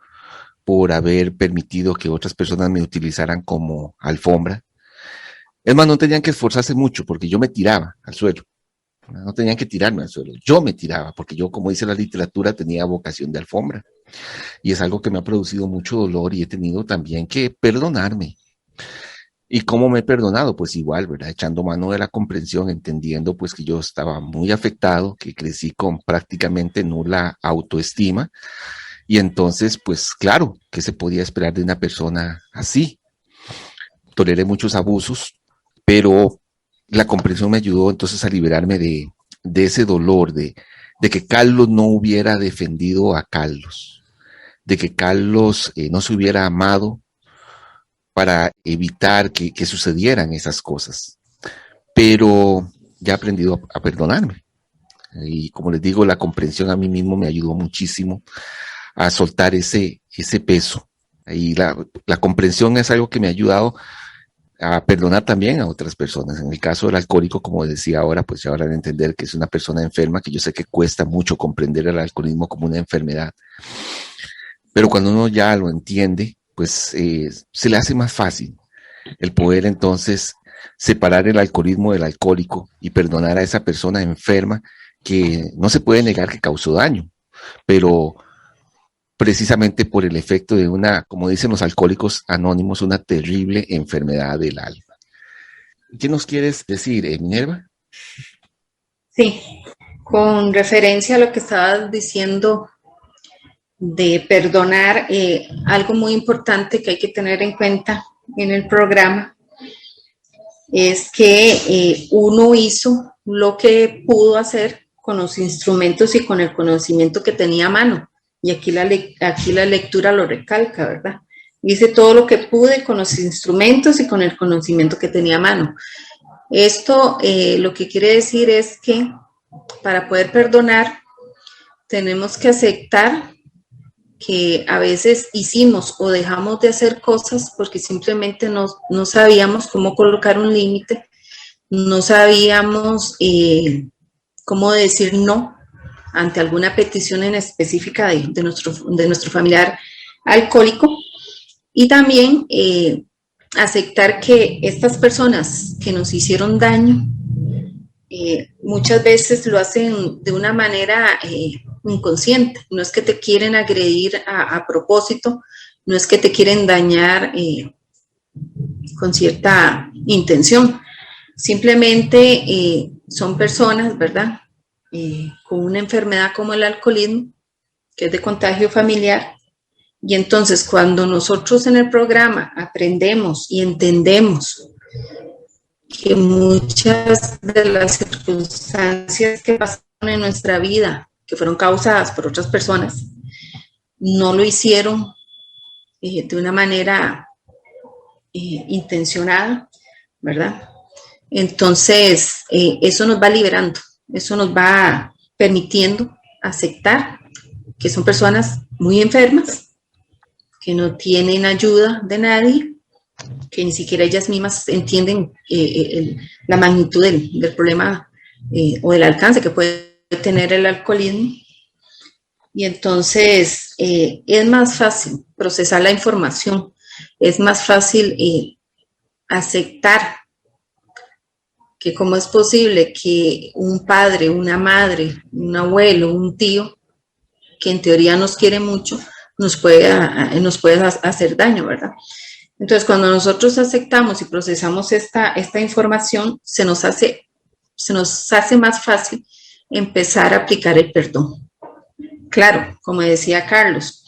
por haber permitido que otras personas me utilizaran como alfombra. Es más, no tenían que esforzarse mucho porque yo me tiraba al suelo. No tenían que tirarme al suelo. Yo me tiraba porque yo, como dice la literatura, tenía vocación de alfombra. Y es algo que me ha producido mucho dolor, y he tenido también que perdonarme. ¿Y cómo me he perdonado? Pues igual, ¿verdad? Echando mano de la comprensión, entendiendo pues que yo estaba muy afectado, que crecí con prácticamente nula autoestima, y entonces pues claro, ¿qué se podía esperar de una persona así? Toleré muchos abusos, pero la comprensión me ayudó entonces a liberarme de ese dolor, de que Carlos no hubiera defendido a Carlos, de que Carlos no se hubiera amado para evitar que sucedieran esas cosas. Pero ya he aprendido a perdonarme. Y como les digo, la comprensión a mí mismo me ayudó muchísimo a soltar ese peso. Y la comprensión es algo que me ha ayudado a perdonar también a otras personas. En el caso del alcohólico, como decía ahora, pues ya van a entender que es una persona enferma, que yo sé que cuesta mucho comprender el alcoholismo como una enfermedad. Pero cuando uno ya lo entiende, pues se le hace más fácil el poder entonces separar el alcoholismo del alcohólico y perdonar a esa persona enferma que no se puede negar que causó daño, pero precisamente por el efecto de una, como dicen los alcohólicos anónimos, una terrible enfermedad del alma. ¿Qué nos quieres decir, Minerva? Sí, con referencia a lo que estabas diciendo de perdonar, algo muy importante que hay que tener en cuenta en el programa es que uno hizo lo que pudo hacer con los instrumentos y con el conocimiento que tenía a mano. Y aquí la lectura lo recalca, ¿verdad? Hice todo lo que pude con los instrumentos y con el conocimiento que tenía a mano. Esto lo que quiere decir es que para poder perdonar tenemos que aceptar que a veces hicimos o dejamos de hacer cosas porque simplemente no sabíamos cómo colocar un límite, no sabíamos cómo decir no ante alguna petición en específica de nuestro familiar alcohólico, y también aceptar que estas personas que nos hicieron daño muchas veces lo hacen de una manera inconsciente, no es que te quieren agredir a propósito, no es que te quieren dañar con cierta intención, simplemente son personas, ¿verdad?, con una enfermedad como el alcoholismo, que es de contagio familiar, y entonces cuando nosotros en el programa aprendemos y entendemos que muchas de las circunstancias que pasaron en nuestra vida, que fueron causadas por otras personas, no lo hicieron de una manera intencionada, ¿verdad? Entonces, eso nos va liberando, eso nos va permitiendo aceptar que son personas muy enfermas, que no tienen ayuda de nadie, que ni siquiera ellas mismas entienden la magnitud del problema o del alcance que puede tener el alcoholismo. Y entonces es más fácil procesar la información, es más fácil aceptar que cómo es posible que un padre, una madre, un abuelo, un tío, que en teoría nos quiere mucho, nos puede hacer daño, ¿verdad? Entonces, cuando nosotros aceptamos y procesamos esta información, se nos hace más fácil empezar a aplicar el perdón. Claro, como decía Carlos,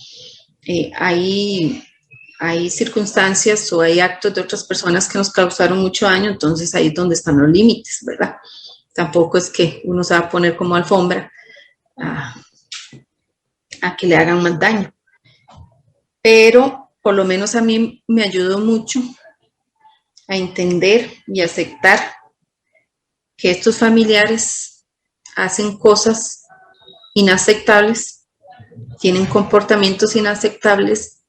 hay circunstancias o hay actos de otras personas que nos causaron mucho daño, entonces ahí es donde están los límites, ¿verdad? Tampoco es que uno se va a poner como alfombra a que le hagan más daño. Pero por lo menos a mí me ayudó mucho a entender y aceptar que estos familiares hacen cosas inaceptables, tienen comportamientos inaceptables,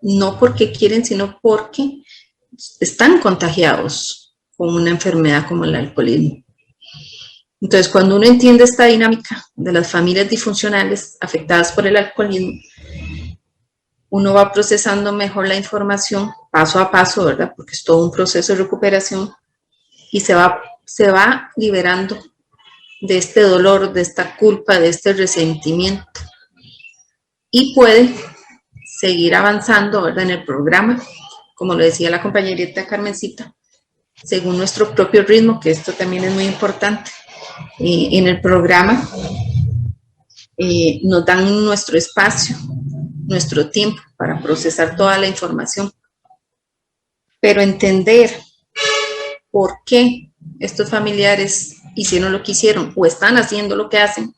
no porque quieren, sino porque están contagiados con una enfermedad como el alcoholismo. Entonces, cuando uno entiende esta dinámica de las familias disfuncionales afectadas por el alcoholismo, uno va procesando mejor la información paso a paso, ¿verdad? Porque es todo un proceso de recuperación y se va liberando de este dolor, de esta culpa, de este resentimiento, y puede seguir avanzando, ¿verdad?, en el programa, como lo decía la compañerita Carmencita, según nuestro propio ritmo, que esto también es muy importante. En el programa nos dan nuestro espacio, nuestro tiempo para procesar toda la información, pero entender por qué estos familiares hicieron lo que hicieron o están haciendo lo que hacen,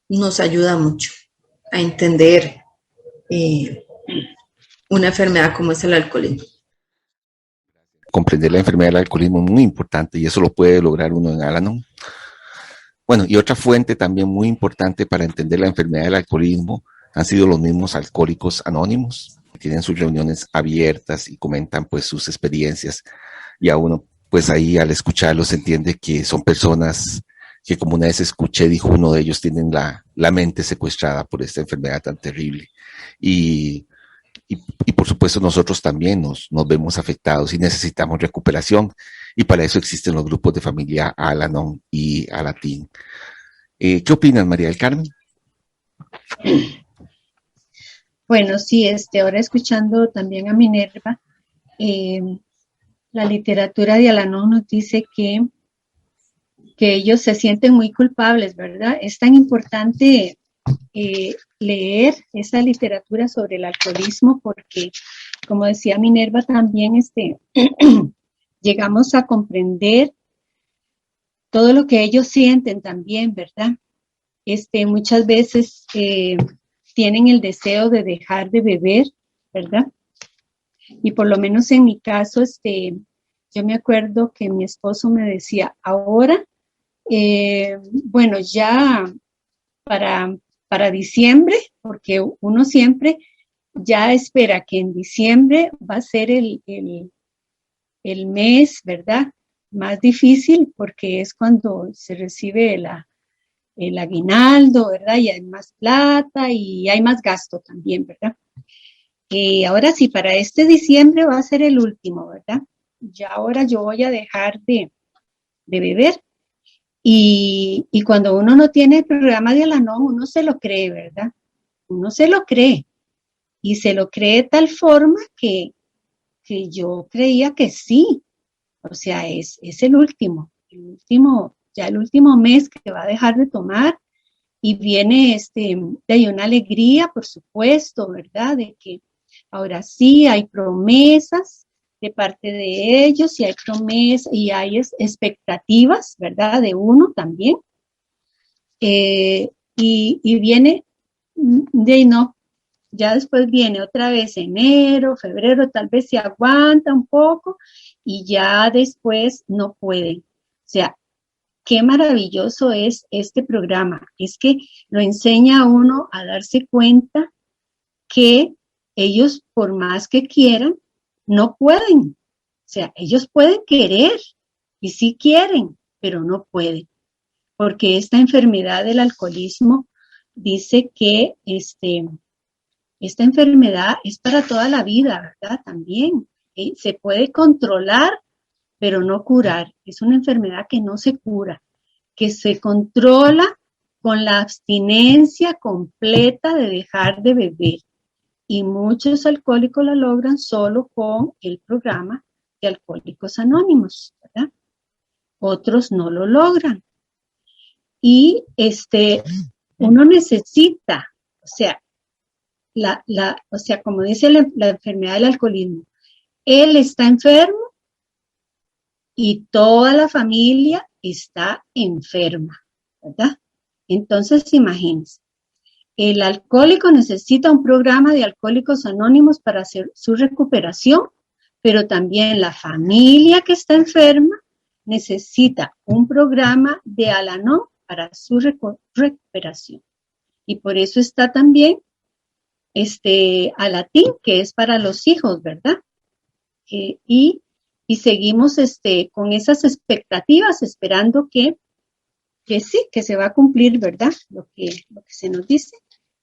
nos ayuda mucho a entender una enfermedad como es el alcoholismo. Comprender la enfermedad del alcoholismo es muy importante y eso lo puede lograr uno en Al-Anon. Bueno, y otra fuente también muy importante para entender la enfermedad del alcoholismo han sido los mismos alcohólicos anónimos, que tienen sus reuniones abiertas y comentan pues sus experiencias, y a uno pues ahí al escucharlos entiende que son personas que, como una vez escuché, dijo uno de ellos, tienen la mente secuestrada por esta enfermedad tan terrible. Y por supuesto nosotros también nos vemos afectados y necesitamos recuperación, y para eso existen los grupos de familia Al-Anon y Alatín. ¿Qué opinas, María del Carmen? Bueno, sí, ahora escuchando también a Minerva, la literatura de Al-Anon nos dice que ellos se sienten muy culpables, ¿verdad? Es tan importante leer esa literatura sobre el alcoholismo porque, como decía Minerva, también llegamos a comprender todo lo que ellos sienten también, ¿verdad? Muchas veces tienen el deseo de dejar de beber, ¿verdad? Y por lo menos en mi caso, yo me acuerdo que mi esposo me decía, ahora, bueno, ya para para diciembre, porque uno siempre ya espera que en diciembre va a ser el mes, ¿verdad?, más difícil, porque es cuando se recibe el aguinaldo, ¿verdad? Y hay más plata y hay más gasto también, ¿verdad? Ahora sí, para este diciembre va a ser el último, ¿verdad? Ya ahora yo voy a dejar de beber. Y cuando uno no tiene el programa de Al-Anon, uno se lo cree, ¿verdad? Uno se lo cree. Y se lo cree de tal forma que yo creía que sí. O sea, es el último, ya el último mes que va a dejar de tomar. Y viene hay una alegría, por supuesto, ¿verdad? De que ahora sí hay promesas de parte de ellos, y hay promesas y hay expectativas, ¿verdad? De uno también. Y viene, no, ya después viene otra vez enero, febrero, tal vez se aguanta un poco y ya después no pueden. O sea, qué maravilloso es este programa. Es que lo enseña a uno a darse cuenta que ellos, por más que quieran, no pueden. O sea, ellos pueden querer y sí quieren, pero no pueden. Porque esta enfermedad del alcoholismo dice que esta enfermedad es para toda la vida, ¿verdad? También se puede controlar, pero no curar. Es una enfermedad que no se cura, que se controla con la abstinencia completa de dejar de beber. Y muchos alcohólicos la logran solo con el programa de Alcohólicos Anónimos, ¿verdad? Otros no lo logran. Y uno necesita, o sea, como dice la enfermedad del alcoholismo, él está enfermo y toda la familia está enferma, ¿verdad? Entonces, imagínense, el alcohólico necesita un programa de Alcohólicos Anónimos para hacer su recuperación, pero también la familia que está enferma necesita un programa de Al-Anon para su recuperación. Y por eso está también Alatín, que es para los hijos, ¿verdad? Y seguimos con esas expectativas, esperando que sí, que se va a cumplir, ¿verdad? Lo que se nos dice.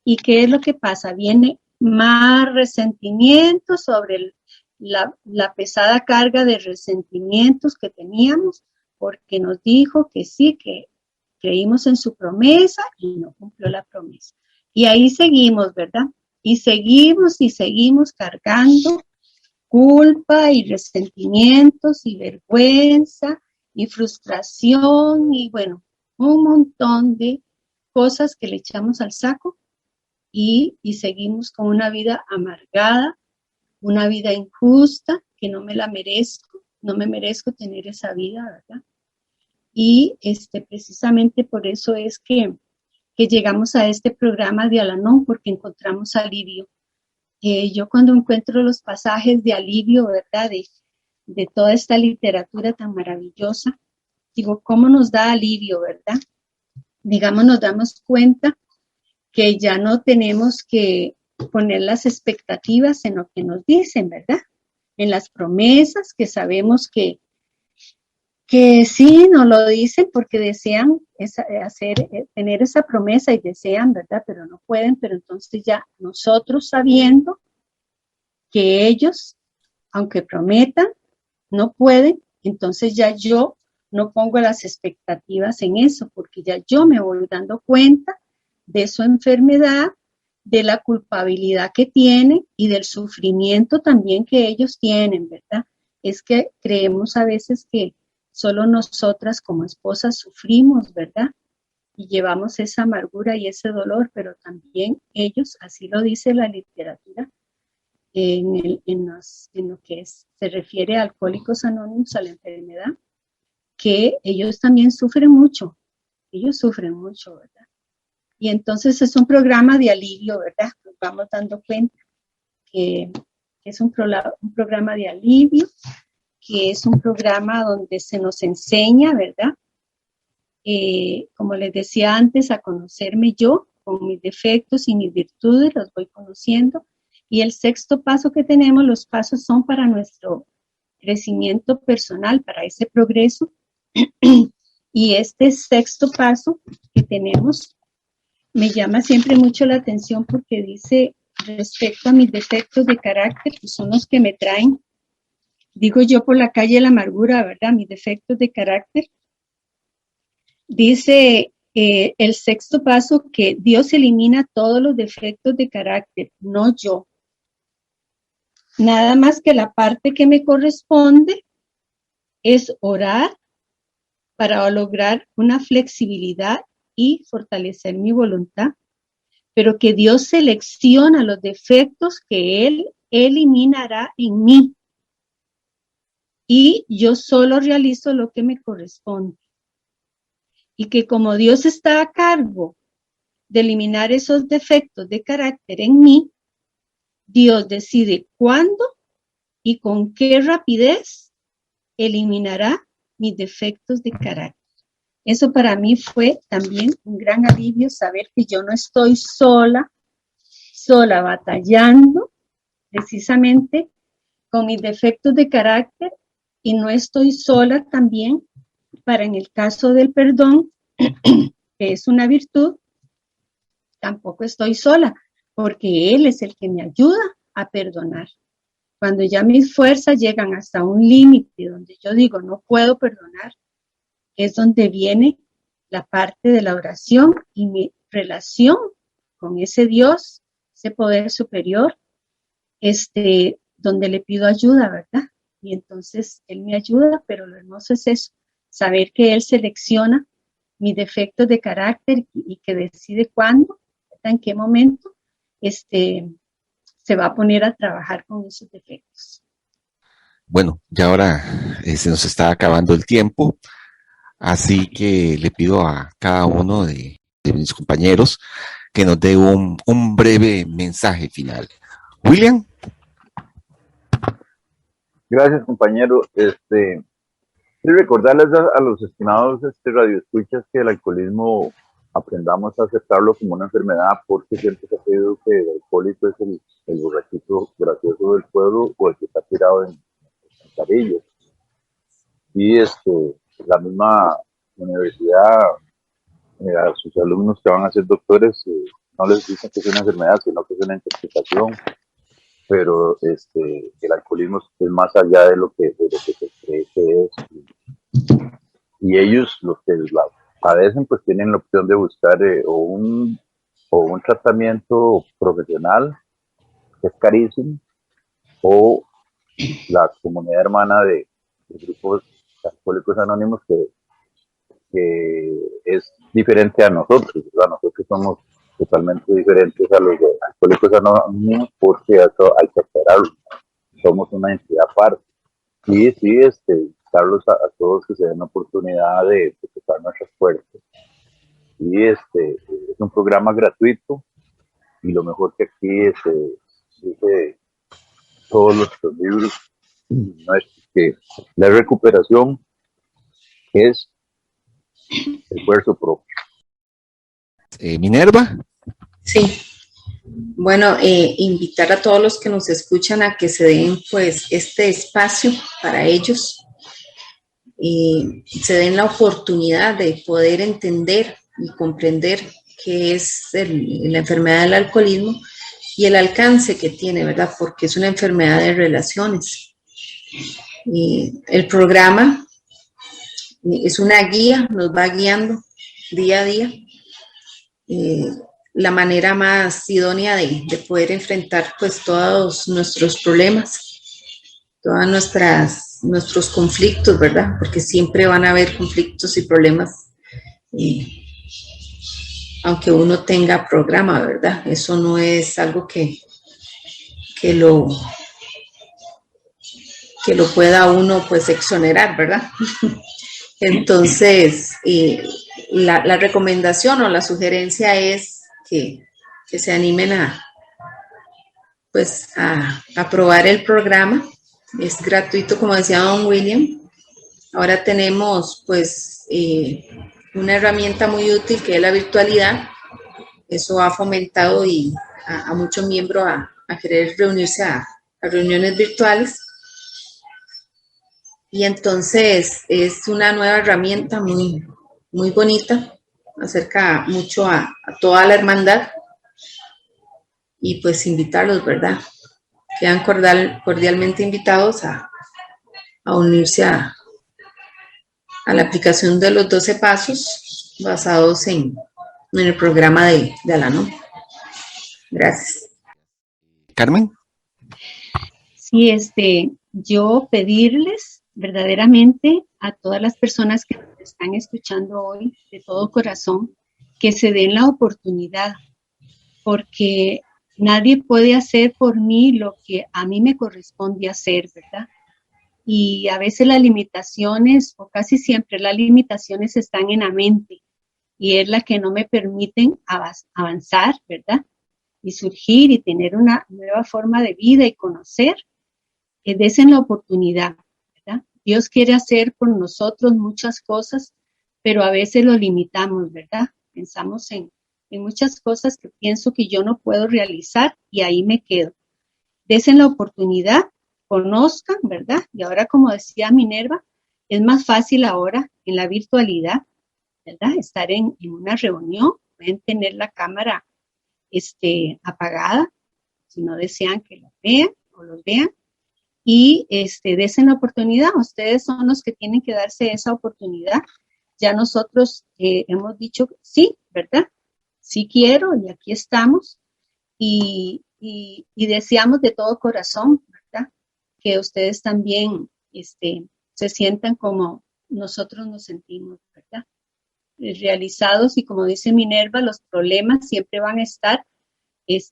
¿Y qué es lo que pasa? Viene más resentimiento sobre la pesada carga de resentimientos que teníamos, porque nos dijo que sí, que creímos en su promesa y no cumplió la promesa. Y ahí seguimos, ¿verdad? Y seguimos cargando culpa y resentimientos y vergüenza y frustración y bueno, un montón de cosas que le echamos al saco y seguimos con una vida amargada, una vida injusta que no me la merezco, no me merezco tener esa vida, ¿verdad? Y precisamente por eso es que llegamos a este programa de Al-Anon, porque encontramos alivio. Yo cuando encuentro los pasajes de alivio, ¿verdad? De toda esta literatura tan maravillosa, digo, ¿cómo nos da alivio, verdad? Digamos, nos damos cuenta que ya no tenemos que poner las expectativas en lo que nos dicen, ¿verdad? En las promesas que sabemos que sí nos lo dicen porque desean tener esa promesa y desean, ¿verdad? Pero no pueden, pero entonces ya nosotros sabiendo que ellos, aunque prometan, no pueden, entonces ya yo no pongo las expectativas en eso, porque ya yo me voy dando cuenta de su enfermedad, de la culpabilidad que tienen y del sufrimiento también que ellos tienen, ¿verdad? Es que creemos a veces que solo nosotras como esposas sufrimos, ¿verdad? Y llevamos esa amargura y ese dolor, pero también ellos, así lo dice la literatura, en lo que se refiere a Alcohólicos Anónimos, a la enfermedad, que ellos también sufren mucho, ¿verdad? Y entonces es un programa de alivio, ¿verdad? Nos vamos dando cuenta que es un programa de alivio, que es un programa donde se nos enseña, ¿verdad? Como les decía antes, a conocerme yo, con mis defectos y mis virtudes, los voy conociendo. Y el sexto paso que tenemos, los pasos son para nuestro crecimiento personal, para ese progreso. Y este sexto paso que tenemos me llama siempre mucho la atención porque dice, respecto a mis defectos de carácter, que son los que me traen, digo yo, por la calle de la amargura, ¿verdad? Mis defectos de carácter. Dice el sexto paso que Dios elimina todos los defectos de carácter, no yo. Nada más que la parte que me corresponde es orar para lograr una flexibilidad y fortalecer mi voluntad, pero que Dios selecciona los defectos que Él eliminará en mí y yo solo realizo lo que me corresponde. Y que como Dios está a cargo de eliminar esos defectos de carácter en mí, Dios decide cuándo y con qué rapidez eliminará mis defectos de carácter. Eso para mí fue también un gran alivio, saber que yo no estoy sola batallando precisamente con mis defectos de carácter y no estoy sola también para en el caso del perdón, que es una virtud, tampoco estoy sola, porque Él es el que me ayuda a perdonar. Cuando ya mis fuerzas llegan hasta un límite donde yo digo no puedo perdonar, es donde viene la parte de la oración y mi relación con ese Dios, ese poder superior, donde le pido ayuda, ¿verdad? Y entonces Él me ayuda, pero lo hermoso es eso, saber que Él selecciona mis defectos de carácter y que decide cuándo, en qué momento, se va a poner a trabajar con esos defectos. Bueno, ya ahora se nos está acabando el tiempo, así que le pido a cada uno de mis compañeros que nos dé un breve mensaje final. William. Gracias, compañero. Quiero recordarles a los estimados radioescuchas que el alcoholismo aprendamos a aceptarlo como una enfermedad, porque siempre se ha creído que el alcohólico es el borrachito gracioso del pueblo o el que está tirado en carillos. Y la misma universidad, a sus alumnos que van a ser doctores, no les dicen que es una enfermedad, sino que es una interpretación. Pero el alcoholismo es más allá de lo que se cree que es. Y ellos, los que la padecen, pues tienen la opción de buscar o un tratamiento profesional, que es carísimo, o la comunidad hermana de grupos alcohólicos anónimos que es diferente a nosotros. Nosotros somos totalmente diferentes a los de alcohólicos anónimos porque eso hay que esperarlo. Somos una entidad aparte. Y sí, invitarlos a todos que se den la oportunidad de tocar nuestras puertas. Y es un programa gratuito y lo mejor que aquí dice todos los libros nuestros, que la recuperación es esfuerzo propio. Minerva. Sí, bueno, invitar a todos los que nos escuchan a que se den pues este espacio para ellos, se den la oportunidad de poder entender y comprender qué es la enfermedad del alcoholismo y el alcance que tiene, ¿verdad? Porque es una enfermedad de relaciones. El programa es una guía, nos va guiando día a día la manera más idónea de poder enfrentar pues todos nuestros problemas, todas nuestros conflictos, ¿verdad? Porque siempre van a haber conflictos y problemas, aunque uno tenga programa, ¿verdad? Eso no es algo que lo pueda uno pues exonerar, ¿verdad? Entonces, la recomendación o la sugerencia es que se animen a probar el programa. Es gratuito, como decía don William. Ahora tenemos pues una herramienta muy útil que es la virtualidad, eso ha fomentado a muchos miembros a querer reunirse a reuniones virtuales. Y entonces es una nueva herramienta muy, muy bonita, acerca mucho a toda la hermandad. Y pues invitarlos, ¿verdad? Quedan cordialmente invitados a unirse a la aplicación de los 12 pasos basados en el programa de Al-Anon. Gracias. Carmen. Sí, yo pedirles verdaderamente a todas las personas que nos están escuchando hoy de todo corazón que se den la oportunidad, porque nadie puede hacer por mí lo que a mí me corresponde hacer, ¿verdad? Y a veces las limitaciones, o casi siempre las limitaciones están en la mente y es la que no me permiten avanzar, ¿verdad? Y surgir y tener una nueva forma de vida y conocer. Desen la oportunidad, ¿verdad? Dios quiere hacer por nosotros muchas cosas, pero a veces lo limitamos, ¿verdad? Pensamos en muchas cosas que pienso que yo no puedo realizar y ahí me quedo. Desen la oportunidad, conozcan, ¿verdad? Y ahora, como decía Minerva, es más fácil ahora en la virtualidad, ¿verdad? Estar en una reunión, pueden tener la cámara apagada, si no desean que lo vean o los vean, y desen la oportunidad. Ustedes son los que tienen que darse esa oportunidad. Ya nosotros hemos dicho sí, ¿verdad? Sí quiero y aquí estamos y deseamos de todo corazón, ¿verdad? Que ustedes también se sientan como nosotros nos sentimos, ¿verdad? Realizados, y como dice Minerva, los problemas siempre van a estar,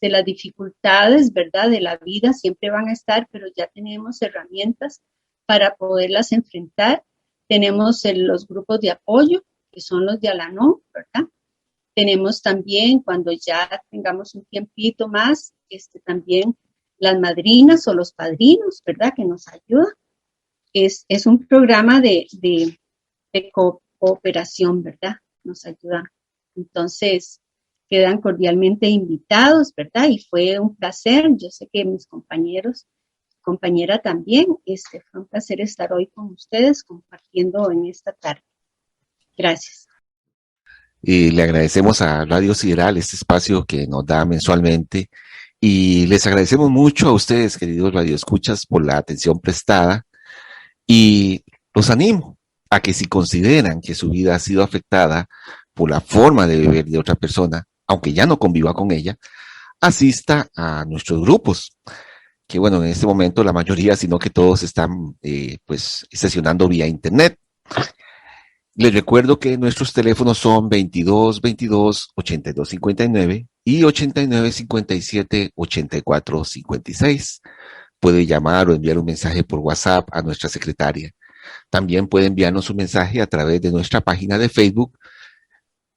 las dificultades, ¿verdad? De la vida siempre van a estar, pero ya tenemos herramientas para poderlas enfrentar. Tenemos los grupos de apoyo, que son los de Al-Anon, ¿verdad? Tenemos también, cuando ya tengamos un tiempito más, también las madrinas o los padrinos, ¿verdad? Que nos ayudan. Es un programa de cooperación, ¿verdad? Nos ayudan. Entonces, quedan cordialmente invitados, ¿verdad? Y fue un placer. Yo sé que mis compañeros, compañera también, fue un placer estar hoy con ustedes compartiendo en esta tarde. Gracias. Y le agradecemos a Radio Sideral este espacio que nos da mensualmente y les agradecemos mucho a ustedes, queridos radioescuchas, por la atención prestada y los animo a que si consideran que su vida ha sido afectada por la forma de beber de otra persona, aunque ya no conviva con ella, asista a nuestros grupos, que bueno, en este momento la mayoría, sino que todos están pues sesionando vía internet. Les recuerdo que nuestros teléfonos son 22 22 82 59 y 89 57 84 56. Puede llamar o enviar un mensaje por WhatsApp a nuestra secretaria. También puede enviarnos un mensaje a través de nuestra página de Facebook,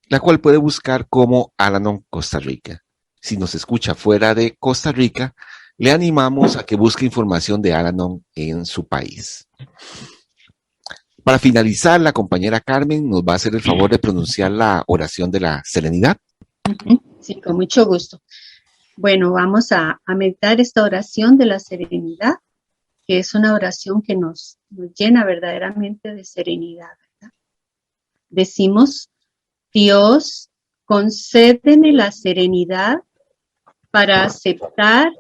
la cual puede buscar como Al-Anon Costa Rica. Si nos escucha fuera de Costa Rica, le animamos a que busque información de Al-Anon en su país. Para finalizar, la compañera Carmen nos va a hacer el favor de pronunciar la oración de la serenidad. Sí, con mucho gusto. Bueno, vamos a meditar esta oración de la serenidad, que es una oración que nos llena verdaderamente de serenidad, ¿verdad? Decimos: Dios, concédeme la serenidad para aceptar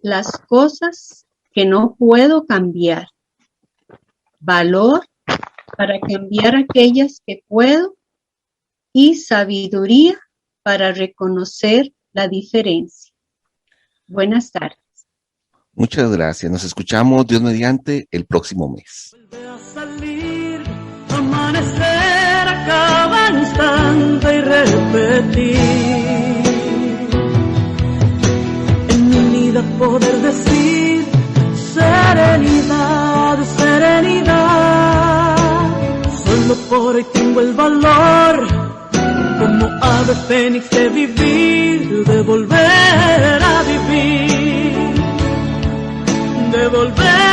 las cosas que no puedo cambiar, valor para cambiar aquellas que puedo y sabiduría para reconocer la diferencia. Buenas tardes. Muchas gracias. Nos escuchamos, Dios mediante, el próximo mes. Vuelve a salir, amanecer a cada instante y repetir. En mi vida poder decir serenidad, serenidad. Solo por hoy tengo el valor, como ave fénix, de vivir, de volver a vivir, de volver